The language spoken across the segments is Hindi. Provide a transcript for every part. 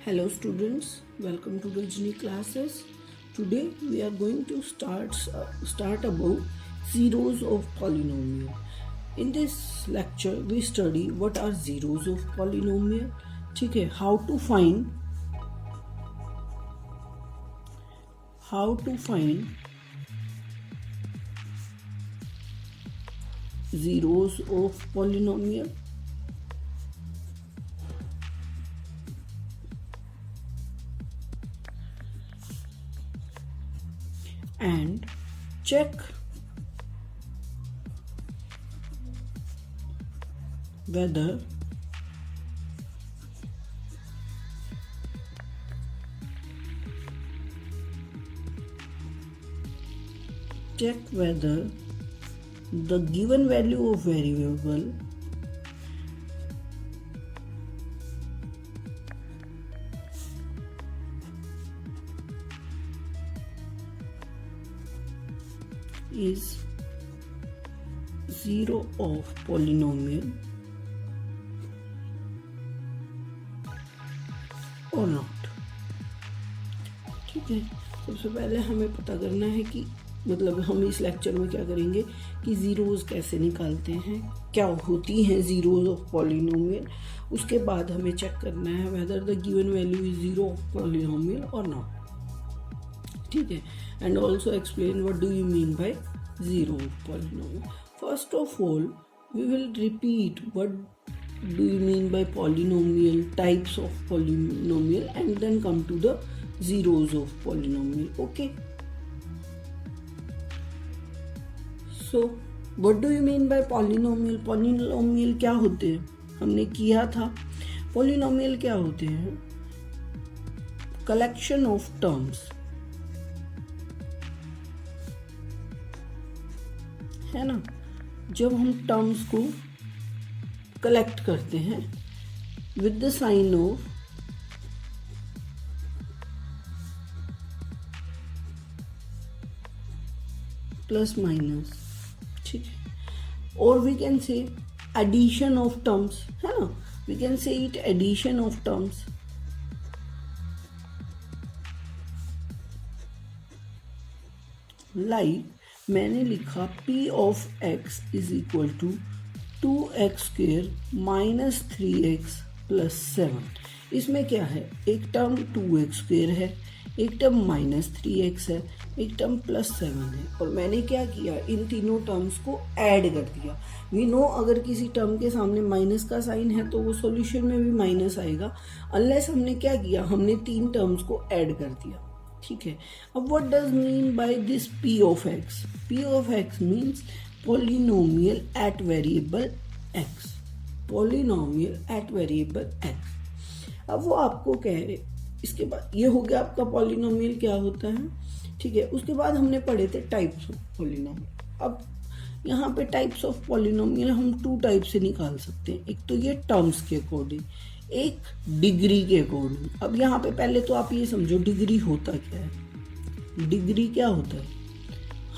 Hello students, welcome to Rajni classes. Today we are going to start about zeros of polynomial. In this lecture we study what are zeros of polynomial. ठीक है, how to find zeros of polynomial. And check whether the given value of variable is zero of polynomial or not. ठीक है, सबसे पहले हमें पता करना है कि मतलब हम इस लेक्चर में क्या करेंगे कि जीरोज कैसे निकालते हैं, क्या होती हैं जीरोज ऑफ पॉलिनोमियल. उसके बाद हमें चेक करना है whether the given value is zero of polynomial और नॉट. ठीक है, and also explain what do you mean by zero polynomial. First of all, we will repeat what do you mean by polynomial, types of polynomial, and then come to the zeros of polynomial. Okay, so what do you mean by polynomial? Polynomial क्या होते हैं हमने किया था. polynomial क्या होते हैं? collection of terms है ना. जब हम टर्म्स को कलेक्ट करते हैं with the sign of plus minus. ठीक है, और we can say addition of terms, है ना. We can say it addition of terms. Like मैंने लिखा p of x is equal to 2x square minus 3x plus 7. इसमें क्या है, एक टर्म 2x स्क्वेयर है, एक टर्म माइनस 3x है, एक टर्म प्लस 7 है. और मैंने क्या किया, इन तीनों टर्म्स को ऐड कर दिया. वी नो अगर किसी टर्म के सामने माइनस का साइन है तो वो सॉल्यूशन में भी माइनस आएगा, अनलेस हमने क्या किया, हमने तीन टर्म्स को ऐड कर दिया. ठीक है, अब what does mean by this p of x? p of x means polynomial at variable x. Polynomial at variable x. अब वो आपको कह रहे, इसके बाद ये हो गया आपका पोलिनोमियल क्या होता है. ठीक है, उसके बाद हमने पढ़े थे टाइप्स ऑफ पोलिनोमियल. अब यहाँ पे टाइप्स ऑफ पोलिनोमियल हम टू टाइप से निकाल सकते हैं. एक तो ये टर्म्स के अकॉर्डिंग, एक डिग्री के अकॉर्डिंग. अब यहाँ पे पहले तो आप ये समझो डिग्री होता क्या है. डिग्री क्या होता है,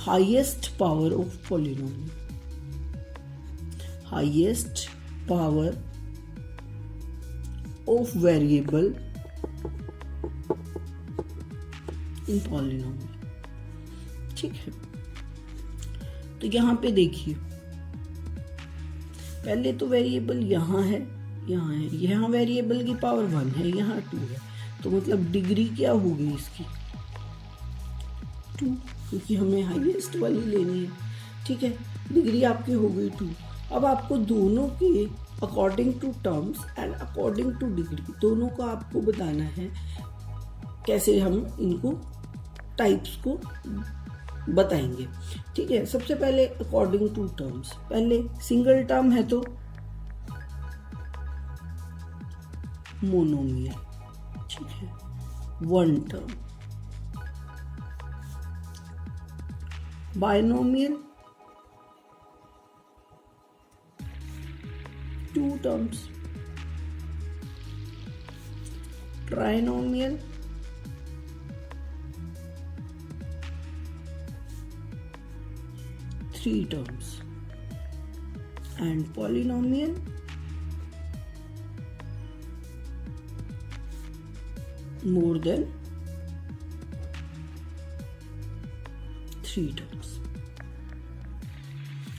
highest power of polynomial. Highest power of variable in polynomial. ठीक है, तो यहाँ पे देखिए पहले तो वेरिएबल यहाँ है, यहाँ है, यहाँ वेरिएबल की पावर 1 है, यहाँ 2 है. तो मतलब डिग्री क्या होगी इसकी, 2, क्योंकि हमें हाईएस्ट वाली लेनी है. ठीक है, डिग्री आपकी हो गई 2. अब आपको दोनों के according to terms and according to degree दोनों को आपको बताना है कैसे हम इनको टाइप्स को बताएंगे. ठीक है, सबसे पहले अकॉर्डिंग टू टर्म्स. पहले सिंगल टर्म है तो मोनोमियल. ठीक है, one term. Binomial, two terms. Trinomial, three terms. And polynomial more than 3 terms.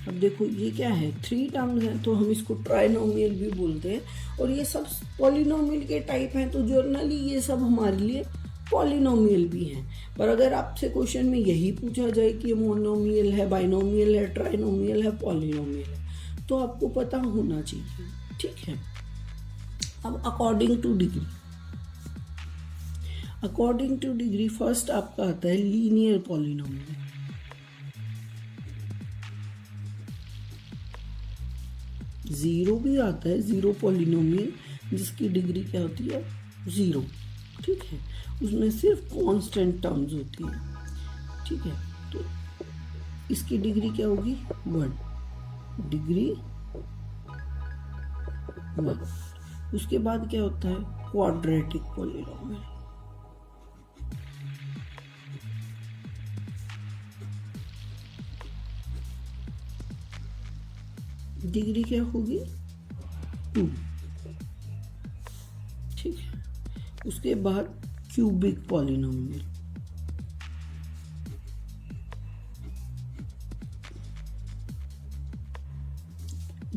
अब देखो ये क्या है, 3 टर्म्स है तो हम इसको ट्राइनोमियल भी बोलते हैं, और ये सब पॉलिनोमियल के टाइप हैं, तो जर्नली ये सब हमारे लिए पॉलिनोमियल भी हैं। पर अगर आपसे क्वेश्चन में यही पूछा जाए कि ये मोनोमियल है, बाइनोमियल है, ट्राइनोमियल है, पॉलिनोमियल है, तो आपको पता होना चाहिए। ठीक है, अब according to degree, according to degree first आपका आता है लीनियर पॉलिनोमियल। जीरो भी आता है, जीरो पॉलिनोमियल जिसकी डिग्री क्या होती है, 0। ठीक है, उसमें सिर्फ कांस्टेंट टर्म्स होती है। ठीक है, तो इसकी डिग्री क्या होगी, 1, डिग्री 1। उसके बाद क्या होता है, क्वाड्रेटिक पॉलिनोमियल। डिग्री क्या होगी, 2। ठीक है, उसके बाद क्यूबिक पॉलिनोमियल,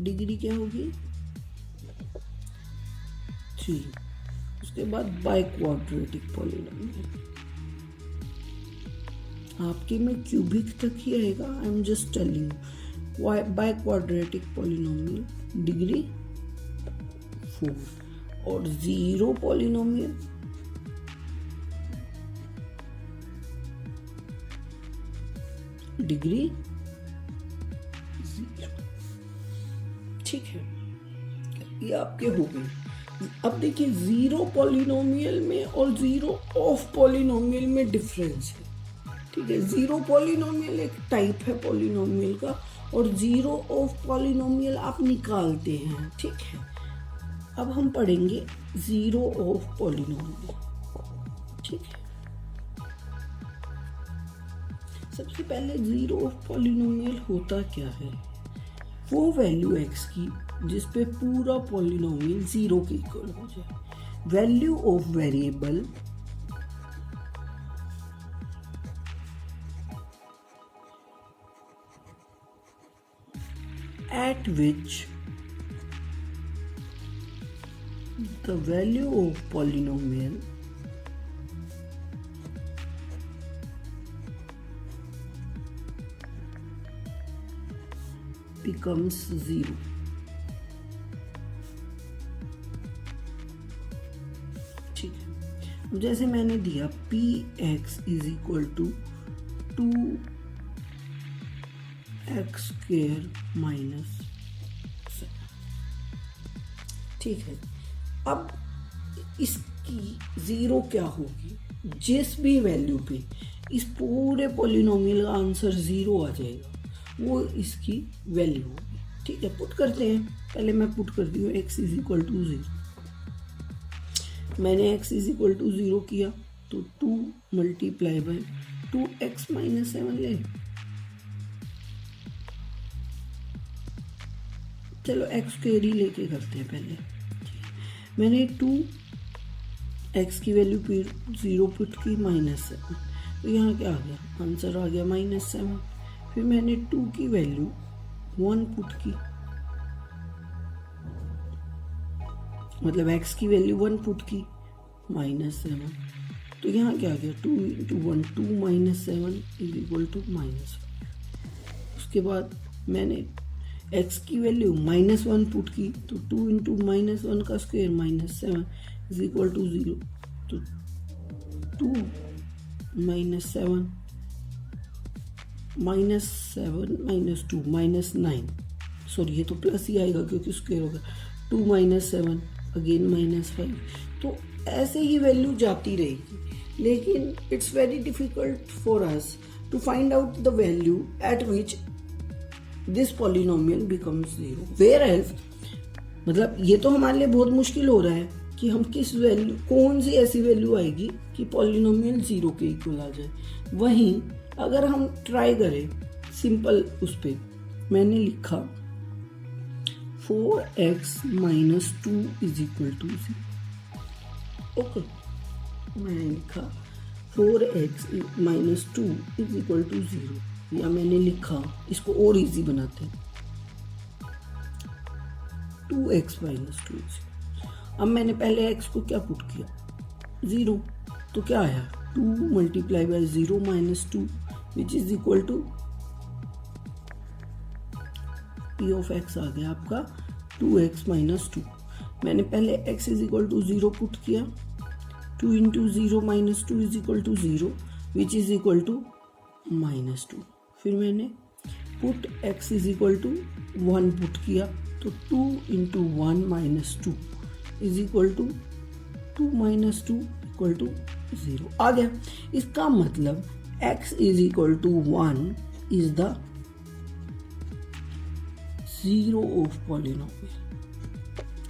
डिग्री क्या होगी, 3। उसके बाद बाई क्वाड्रेटिक पॉलिनोमियल। आपके में क्यूबिक तक ही आएगा, I am just telling. By quadratic polynomial degree 4, और जीरो पॉलिनोमियल डिग्री 0। ठीक है, ये आपके हो गए। अब देखिए जीरो पॉलिनोमियल में और जीरो ऑफ पॉलिनोमियल में डिफरेंस है। ठीक है, जीरो पॉलिनोमियल एक टाइप है पॉलिनोमियल का, और जीरो ऑफ पॉलिनोमियल आप निकालते हैं। ठीक है, अब हम पढ़ेंगे जीरो ऑफ पॉलिनोमियल। ठीक है, सबसे पहले जीरो ऑफ पॉलिनोमियल होता क्या है, वो वैल्यू x की जिस पे पूरा पॉलिनोमियल 0 के इक्वल हो जाए। Value of variable at which the value of polynomial becomes 0। ठीक है, अब जैसे मैंने दिया px is equal to 2x² minus 7। ठीक है, अब इसकी 0 क्या होगी, जिस भी वैल्यू पे इस पूरे पॉलिनोमियल का आंसर 0 आ जाएगा, वो इसकी वैल्यू होगी। ठीक है, पुट करते हैं। पहले मैं पुट करती हूँ x इज इक्वल टू 0। मैंने x इज इक्वल टू 0 किया तो 2 मल्टीप्लाई बाय 2x माइनस 7 ले। चलो x स्क्वायर ही लेके करते हैं पहले। मैंने 2x की वैल्यू 0 पुट की -7, तो यहाँ क्या आ गया, आंसर आ गया -7। फिर मैंने 2 की वैल्यू 1 पुट की, मतलब x की वैल्यू 1 पुट की -7, तो यहाँ क्या आ गया, 2 × 1 2 -7 इज इक्वल टू -5। उसके बाद मैंने x की वैल्यू -1 पुट की, तो 2 × -1 का स्क्वायर -7 इज इक्वल टू 0, तो 2 -7 -2 -9, सॉरी ये तो प्लस ही आएगा क्योंकि स्क्वायर होगा, 2 -7 अगेन -5। तो ऐसे ही वैल्यू जाती रहेगी, लेकिन it's very difficult for us to find out the value at which this polynomial becomes 0। Where else, मतलब ये तो हमारे लिए बहुत मुश्किल हो रहा है कि हम किस वैल्यू, कौन सी ऐसी वैल्यू आएगी कि पॉलिनोमियल 0 के इक्वल आ जाए। वहीं अगर हम ट्राई करें सिंपल, उस पे मैंने लिखा 4x - 2 is equal to 0। Okay, मैंने लिखा 4x minus 2 is equal to 0, या मैंने लिखा, इसको और इजी बनाते हैं, 2x माइनस 2। अब मैंने पहले x को क्या पुट किया, 0, तो क्या आया 2 multiply by 0 minus 2 which is equal to p of x आ गया आपका 2x माइनस 2। मैंने पहले x is equal to 0 put किया, 2 into 0 minus 2 is equal to 0 which is equal to minus 2। फिर मैंने put x is equal to 1 put किया, तो 2 into 1 minus 2 is equal to 2 minus 2 equal to 0 आ गया। इसका मतलब x is equal to 1 is the zero of polynomial.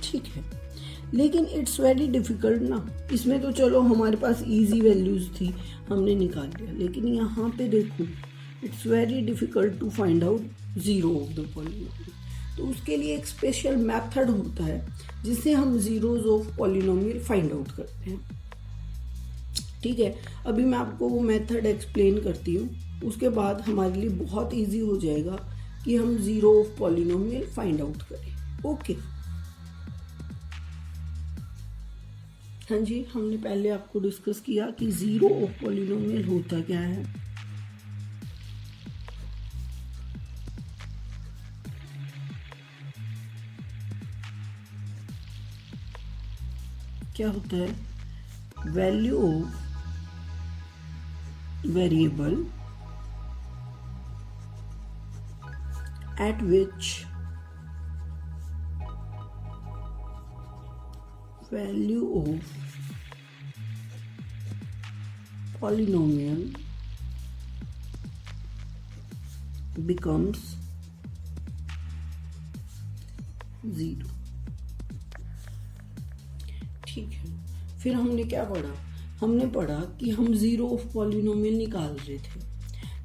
ठीक है, लेकिन इट्स वेरी डिफिकल्ट ना, इसमें तो चलो हमारे पास इजी वैल्यूज थी, हमने निकाल लिया, लेकिन यहाँ पे देखो it's very difficult to find out zero of the polynomial. तो उसके लिए एक स्पेशल मेथड होता है जिससे हम zeros of polynomial find out करते हैं। ठीक है, अभी मैं आपको वो मेथड एक्सप्लेन करती हूँ, उसके बाद हमारे लिए बहुत इजी हो जाएगा कि हम zero of polynomial find out करें। ओके, हाँ जी, हमने पहले आपको डिस्कस किया कि जीरो ऑफ पॉलिनोमियल होता क्या है। क्या होता है, value of variable at which value of polynomial becomes 0। ठीक है, फिर हमने क्या पढ़ा, हमने पढ़ा कि हम जीरो ऑफ पॉलिनोमियल निकाल रहे थे।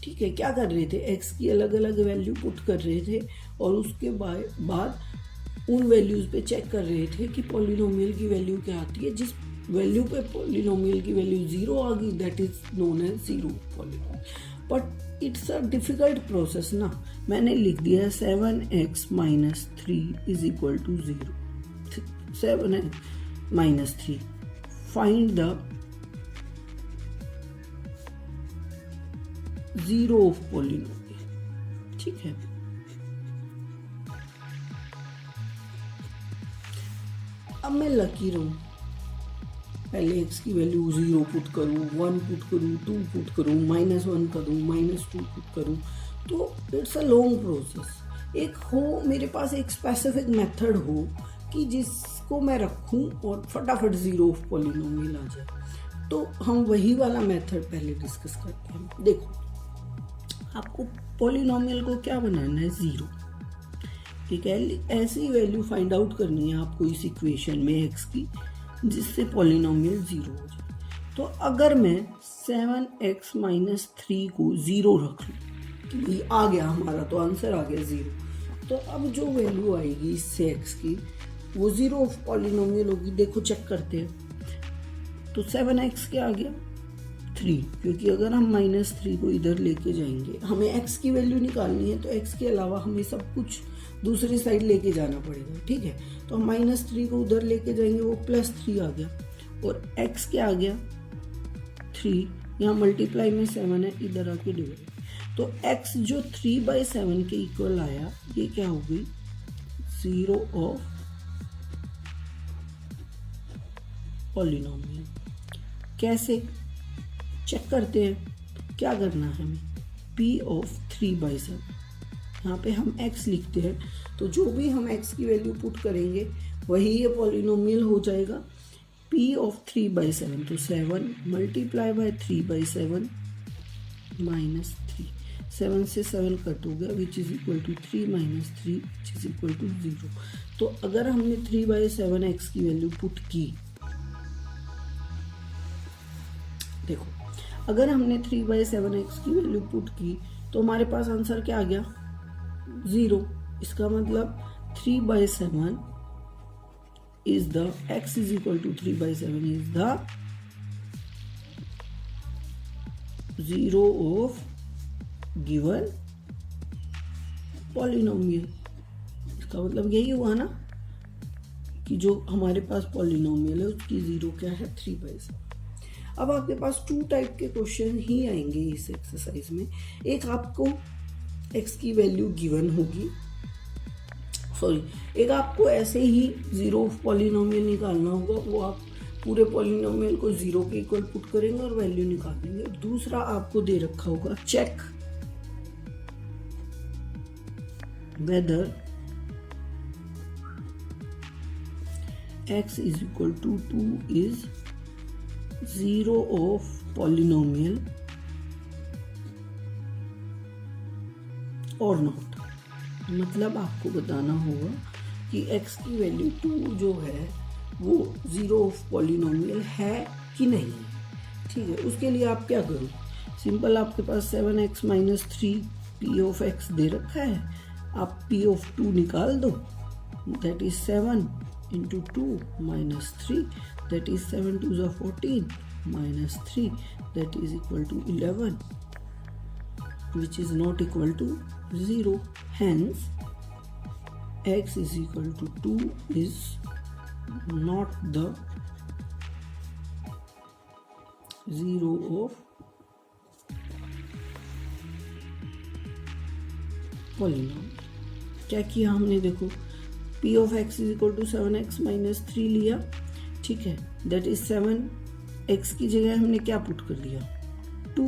ठीक है, क्या कर रहे थे, x की अलग अलग वैल्यू पुट कर रहे थे और उसके बाद उन वैल्यूज पे चेक कर रहे थे कि पॉलिनोमियल की वैल्यू क्या आती है। जिस वैल्यू पे पॉलिनोमियल की वैल्यू 0 आ गई that is known as zero polynomial. But it's a difficult process ना, मैंने लिख दिया 7x minus 3 is equal to 0, 7x minus 3, find the zero of polynomial. ठीक है, अब मैं लकी रहूं, पहले x की वैल्यू 0 पुट करूं, 1 पुट करूं, 2 पुट करूं, -1 करूं, -2 पुट करूं, तो इट्स अ लॉन्ग प्रोसेस। एक हो मेरे पास एक स्पेसिफिक मेथड हो कि जिसको मैं रखूं और फटाफट जीरो ऑफ पॉलिनोमियल आ जाए, तो हम वही वाला मेथड पहले डिस्कस करते हैं। देखो, आपको पॉलिनोमियल को क्या बनाना है, जीरो। एक ऐसी वैल्यू फाइंड आउट करनी है आपको इस इक्वेशन में x की जिससे पॉलिनोमियल जीरो हो जाए। तो अगर मैं 7x माइनस 3 को जीरो रख लूँ कि भाई आ गया हमारा, तो आंसर आ गया जीरो, तो अब जो वैल्यू आएगी इससे x की वो जीरो ऑफ पॉलिनोमियल होगी। देखो चेक करते हैं, तो 7x क्या आ गया 3, क्योंकि अगर हम -3 को इधर लेके जाएंगे, हमें x की वैल्यू निकालनी है, तो x के अलावा हमें सब कुछ दूसरी साइड लेके जाना पड़ेगा। ठीक है, तो हम -3 को उधर लेके जाएंगे, वो +3 आ गया, और x क्या आ गया 3, यहाँ मल्टीप्लाई में 7 है, इधर आके डिवाइड, तो x जो 3/7 के इक्वल आया, ये क्या हो गई जीरो ऑफ पॉलिनोमियल। कैसे चेक करते हैं, क्या करना है हमें, p ऑफ 3/7, यहाँ पे हम x लिखते हैं, तो जो भी हम x की वैल्यू पुट करेंगे वही ये पॉलिनोमियल हो जाएगा। p ऑफ 3/7, तो 7 मल्टीप्लाई बाय 3/7 माइनस 3, 7 से 7 कट हो गया which is equal to 3 minus 3 which is equal to 0। तो अगर हमने 3/7 x की वैल्यू पुट की, देखो अगर हमने 3/7 x की वैल्यू पुट की तो हमारे पास आंसर क्या आ गया 0। इसका मतलब 3/7 is the x is equal to 3/7 is the zero of given polynomial. इसका मतलब यही हुआ ना कि जो हमारे पास पॉलिनोमियल है उसकी जीरो क्या है 3/7। अब आपके पास 2 टाइप के क्वेश्चन ही आएंगे इस एक्सरसाइज में। एक आपको x की वैल्यू गिवन होगी, एक आपको ऐसे ही जीरो ऑफ पॉलिनोमियल निकालना होगा, वो आप पूरे पॉलिनोमियल को जीरो के इक्वल पुट करेंगे और वैल्यू निकालेंगे। दूसरा आपको दे रखा होगा check whether x is equal to 2 is zero of polynomial or not। मतलब आपको बताना होगा कि x की वैल्यू 2 जो है वो जीरो ऑफ पॉलिनोमियल है कि नहीं है। ठीक है, उसके लिए आप क्या करो, सिंपल आपके पास 7x minus 3 p of x दे रखा है, आप p ऑफ 2 निकाल दो, that is 7 into 2 minus 3, that is 7 2s are 14 minus 3, that is equal to 11, which is not equal to 0. Hence x is equal to 2 is not the zero of polynomial। क्या किया हमने, देखो p of x is equal to 7x minus 3 लिया, ठीक है, that is 7x की जगह हमने क्या पुट कर लिया 2,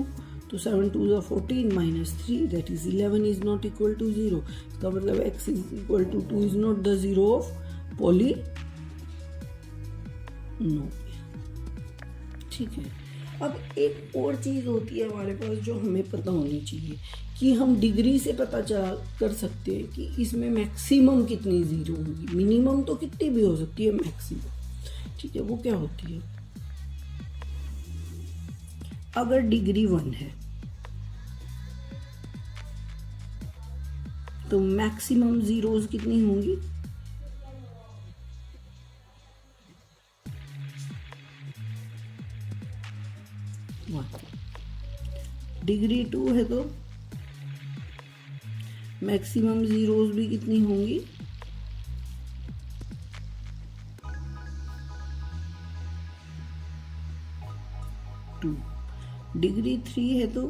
तो 7 2s are 14 minus 3, that is 11 is not equal to 0। इसका मतलब x is equal to 2 is not the zero of polynomial। ठीक है, अब एक और चीज होती है हमारे पास जो हमें पता होनी चाहिए कि हम डिग्री से पता कर सकते हैं कि इसमें मैक्सिमम कितनी जीरो होगी, मिनिमम तो कितनी भी हो सकती है, मैक्सिमम। ठीक है, वो क्या होती है, अगर डिग्री 1 है तो मैक्सिमम जीरोज कितनी होंगी, डिग्री 2 है तो मैक्सिमम जीरोज भी कितनी होंगी, 2। डिग्री 3 है तो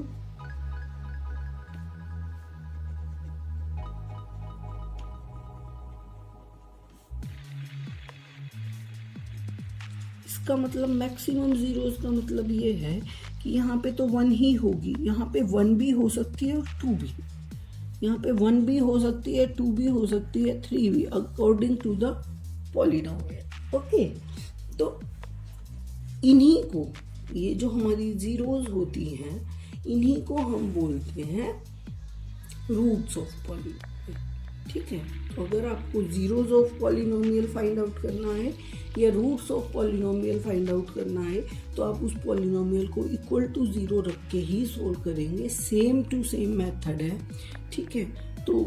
इसका मतलब मैक्सिमम जीरोज का मतलब ये है कि यहाँ पे तो 1 ही होगी, यहाँ पे 1 भी हो सकती है और 2 भी, यहाँ पे 1 भी हो सकती है, 2 भी हो सकती है, 3 भी, according to the polynomial. Okay, तो इन्हीं को, ये जो हमारी जीरोज होती हैं, इन्हीं को हम बोलते हैं रूट्स ऑफ पॉलिनोमियल। ठीक है, तो अगर आपको zeros of polynomial find out करना है या roots of polynomial find out करना है तो आप उस पॉलिनोमियल को इक्वल टू 0 रख के ही सोल्व करेंगे, सेम टू सेम मेथड है। ठीक है, तो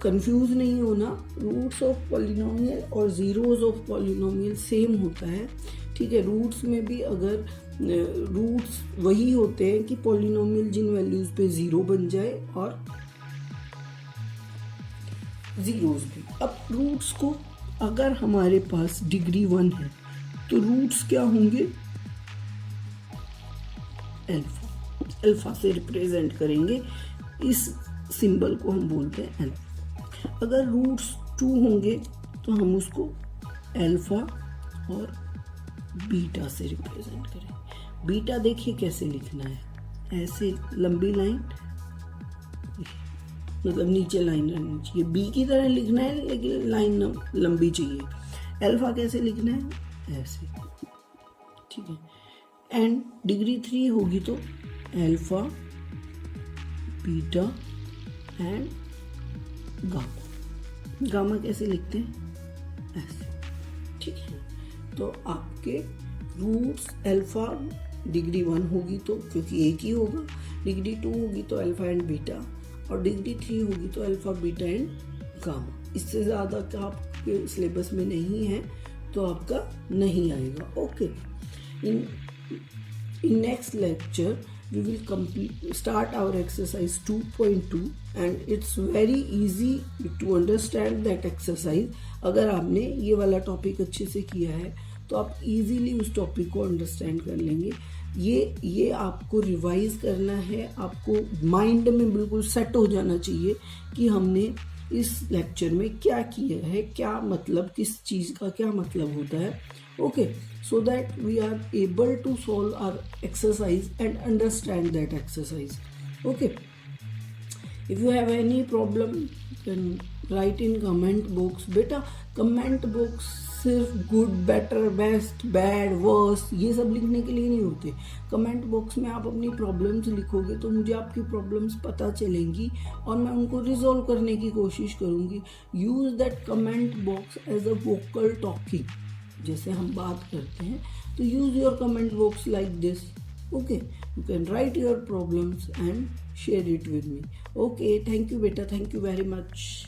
कंफ्यूज नहीं होना, रूट्स ऑफ पॉलिनोमियल और जीरोज ऑफ पॉलिनोमियल सेम होता है। ठीक है, रूट्स में भी अगर रूट्स वही होते हैं कि पॉलिनोमियल जिन वैल्यूज पे 0 बन जाए और जीरोस भी। अब रूट्स को अगर हमारे पास डिग्री 1 है तो रूट्स क्या होंगे, अल्फा से रिप्रेजेंट करेंगे, इस सिंबल को हम बोलते हैं अल्फा। अगर रूट्स 2 होंगे तो हम उसको अल्फा और बीटा से रिप्रेजेंट करेंगे। बीटा देखिए कैसे लिखना है, ऐसे लंबी लाइन, मतलब नीचे लाइन रहनी चाहिए, बी की तरह लिखना है लेकिन लाइन लंबी चाहिए। अल्फा कैसे लिखना है, ऐसे। ठीक है, एंड डिग्री 3 होगी तो alpha, beta and gamma. Gamma कैसे लिखते हैं, ऐसे। ठीक है, तो आपके रूट्स अल्फा डिग्री 1 होगी तो, क्योंकि एक ही होगा, डिग्री 2 होगी तो अल्फा एंड बीटा, और डिग्री 3 होगी तो अल्फा, बीटा एंड गामा। इससे ज़्यादा का आपके सिलेबस में नहीं है तो आपका नहीं आएगा। Okay, in next lecture we will start our exercise 2.2 and it's very easy to understand that exercise. अगर आपने ये वाला टॉपिक अच्छे से किया है तो आप इजीली उस टॉपिक को अंडरस्टैंड कर लेंगे. ये आपको रिवाइज करना है, आपको माइंड में बिल्कुल सेट हो जाना चाहिए कि हमने इस लेक्चर में क्या किया है, क्या मतलब, किस चीज़ का क्या मतलब होता है. Okay, so that we are able to solve our exercise and understand that exercise. Okay, if you have any problem then write in comment box. बेटा comment box सिर्फ good, better, best, bad, worse ये सब लिखने के लिए नहीं होते. कमेंट बॉक्स में आप अपनी प्रॉब्लम्स लिखोगे तो मुझे आपकी प्रॉब्लम्स पता चलेंगी और मैं उनको रिजॉल्व करने की कोशिश करूँगी. Use that comment box as a vocal talking. जैसे हम बात करते हैं तो use your comment box like this. Okay, you can write your problems and share it with me. Okay, thank you बेटा, थैंक यू वेरी मच.